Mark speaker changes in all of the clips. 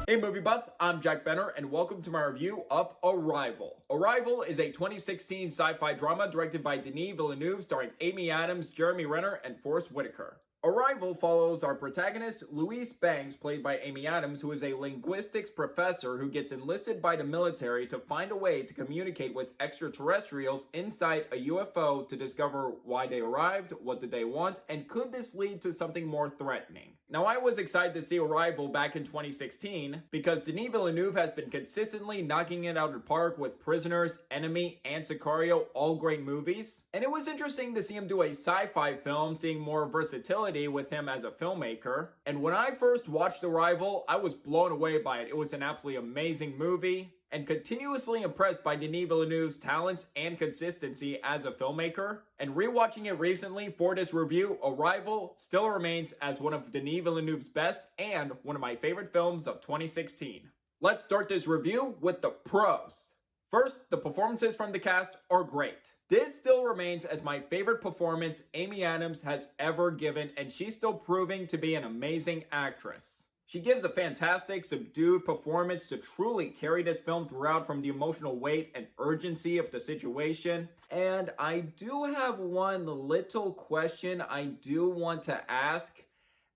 Speaker 1: Hey movie buffs, I'm Jack Benner and welcome to my review of Arrival. Arrival is a 2016 sci-fi drama directed by Denis Villeneuve starring Amy Adams, Jeremy Renner, and Forest Whitaker. Arrival follows our protagonist, Louise Banks, played by Amy Adams, who is a linguistics professor who gets enlisted by the military to find a way to communicate with extraterrestrials inside a UFO to discover why they arrived, what did they want, and could this lead to something more threatening. Now, I was excited to see Arrival back in 2016 because Denis Villeneuve has been consistently knocking it out of the park with Prisoners, Enemy, and Sicario, all great movies. And it was interesting to see him do a sci-fi film, seeing more versatility with him as a filmmaker. And when I first watched Arrival, I was blown away by it. It was an absolutely amazing movie, and continuously impressed by Denis Villeneuve's talents and consistency as a filmmaker. And rewatching it recently for this review, Arrival still remains as one of Denis Villeneuve's best and one of my favorite films of 2016. Let's start this review with the pros. First, the performances from the cast are great. This still remains as my favorite performance Amy Adams has ever given, and she's still proving to be an amazing actress. She gives a fantastic, subdued performance to truly carry this film throughout, from the emotional weight and urgency of the situation. And I do have one little question I do want to ask,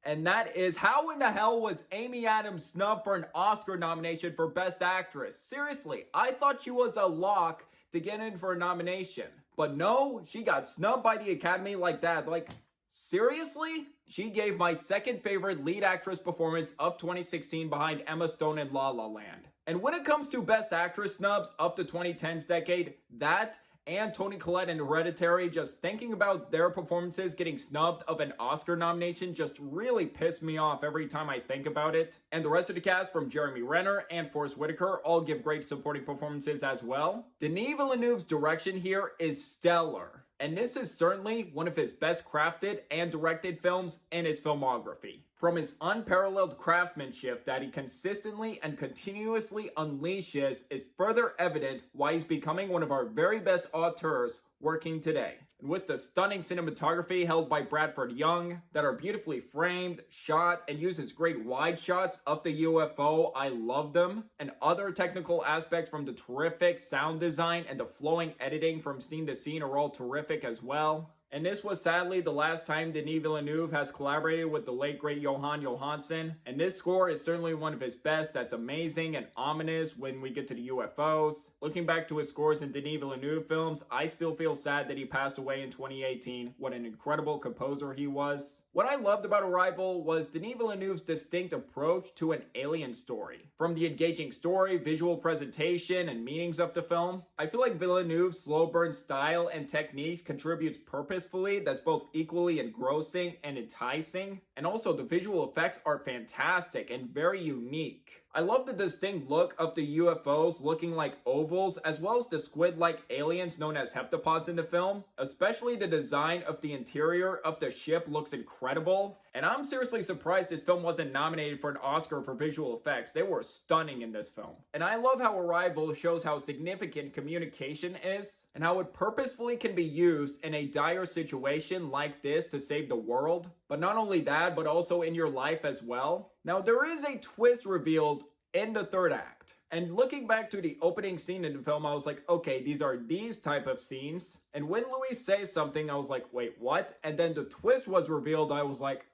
Speaker 1: and that is, how in the hell was Amy Adams snubbed for an Oscar nomination for Best Actress? Seriously, I thought she was a lock to get in for a nomination. But no, she got snubbed by the Academy like that. Like, seriously? She gave my second favorite lead actress performance of 2016 behind Emma Stone in La La Land. And when it comes to Best Actress snubs of the 2010s decade, that and Toni Collette in Hereditary, just thinking about their performances getting snubbed of an Oscar nomination just really pissed me off every time I think about it. And the rest of the cast, from Jeremy Renner and Forest Whitaker, all give great supporting performances as well. Denis Villeneuve's direction here is stellar, and this is certainly one of his best crafted and directed films in his filmography. From his unparalleled craftsmanship that he consistently and continuously unleashes is further evident why he's becoming one of our very best auteurs working today. And with the stunning cinematography held by Bradford Young that are beautifully framed, shot, and uses great wide shots of the UFO, I love them. And other technical aspects, from the terrific sound design and the flowing editing from scene to scene, are all terrific as well. And this was sadly the last time Denis Villeneuve has collaborated with the late great Johan Johansson. And this score is certainly one of his best. That's amazing and ominous when we get to the UFOs. Looking back to his scores in Denis Villeneuve films, I still feel sad that he passed away in 2018. What an incredible composer he was. What I loved about Arrival was Denis Villeneuve's distinct approach to an alien story. From the engaging story, visual presentation, and meanings of the film, I feel like Villeneuve's slow burn style and techniques contributes purposefully that's both equally engrossing and enticing. And also, the visual effects are fantastic and very unique. I love the distinct look of the UFOs looking like ovals, as well as the squid-like aliens known as heptapods in the film. Especially the design of the interior of the ship looks incredible. And I'm seriously surprised this film wasn't nominated for an Oscar for visual effects. They were stunning in this film. And I love how Arrival shows how significant communication is, and how it purposefully can be used in a dire situation like this to save the world. But not only that, but also in your life as well. Now, there is a twist revealed in the third act. And looking back to the opening scene in the film, I was like, okay, these are these type of scenes. And when Louise says something, I was like, wait, what? And then the twist was revealed, I was like,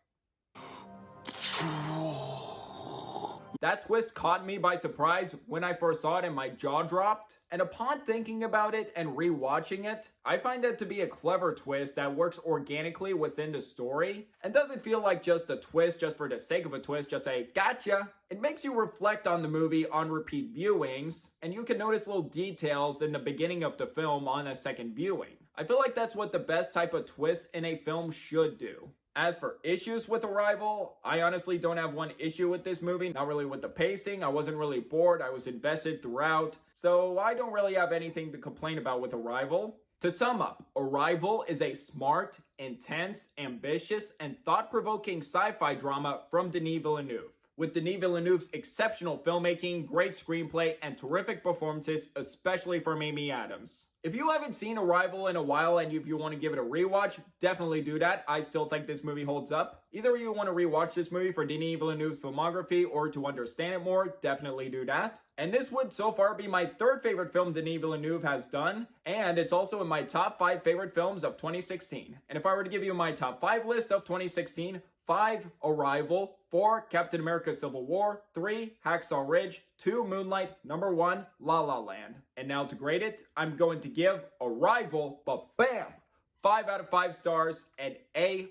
Speaker 1: that twist caught me by surprise when I first saw it, and my jaw dropped. And upon thinking about it and rewatching it, I find that to be a clever twist that works organically within the story and doesn't feel like just a twist just for the sake of a twist, just a gotcha. It makes you reflect on the movie on repeat viewings, and you can notice little details in the beginning of the film on a second viewing. I feel like that's what the best type of twist in a film should do. As for issues with Arrival, I honestly don't have one issue with this movie. Not really with the pacing. I wasn't really bored. I was invested throughout. So I don't really have anything to complain about with Arrival. To sum up, Arrival is a smart, intense, ambitious, and thought-provoking sci-fi drama from Denis Villeneuve. with Denis Villeneuve's exceptional filmmaking, great screenplay, and terrific performances, especially from Amy Adams. If you haven't seen Arrival in a while and if you want to give it a rewatch, definitely do that. I still think this movie holds up. Either you want to rewatch this movie for Denis Villeneuve's filmography or to understand it more, definitely do that. And this would so far be my third favorite film Denis Villeneuve has done, and it's also in my top 5 favorite films of 2016. And if I were to give you my top 5 list of 2016, 5, Arrival, 4, Captain America Civil War, 3, Hacksaw Ridge, 2, Moonlight, number 1, La La Land. And now to grade it, I'm going to give Arrival, but bam, 5 out of 5 stars, an A+.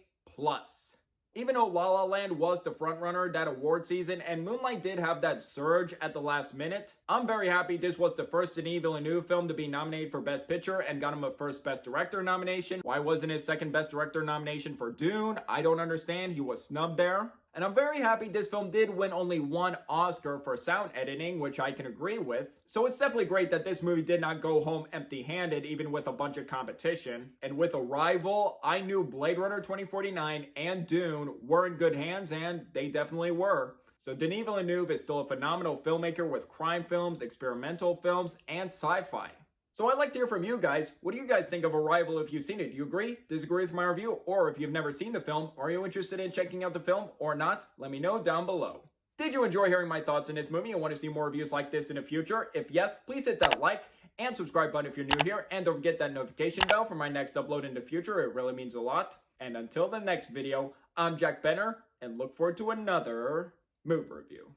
Speaker 1: Even though La La Land was the frontrunner that award season and Moonlight did have that surge at the last minute, I'm very happy this was the first Denis Villeneuve film to be nominated for Best Picture and got him a first Best Director nomination. Why wasn't his second Best Director nomination for Dune? I don't understand. He was snubbed there. And I'm very happy this film did win only 1 Oscar for sound editing, which I can agree with. So it's definitely great that this movie did not go home empty-handed, even with a bunch of competition. And with Arrival, I knew Blade Runner 2049 and Dune were in good hands, and they definitely were. So Denis Villeneuve is still a phenomenal filmmaker with crime films, experimental films, and sci-fi. So I'd like to hear from you guys. What do you guys think of Arrival if you've seen it? Do you agree, disagree with my review? Or if you've never seen the film, are you interested in checking out the film or not? Let me know down below. Did you enjoy hearing my thoughts on this movie and want to see more reviews like this in the future? If yes, please hit that like and subscribe button if you're new here. And don't forget that notification bell for my next upload in the future. It really means a lot. And until the next video, I'm Jack Benner and look forward to another movie review.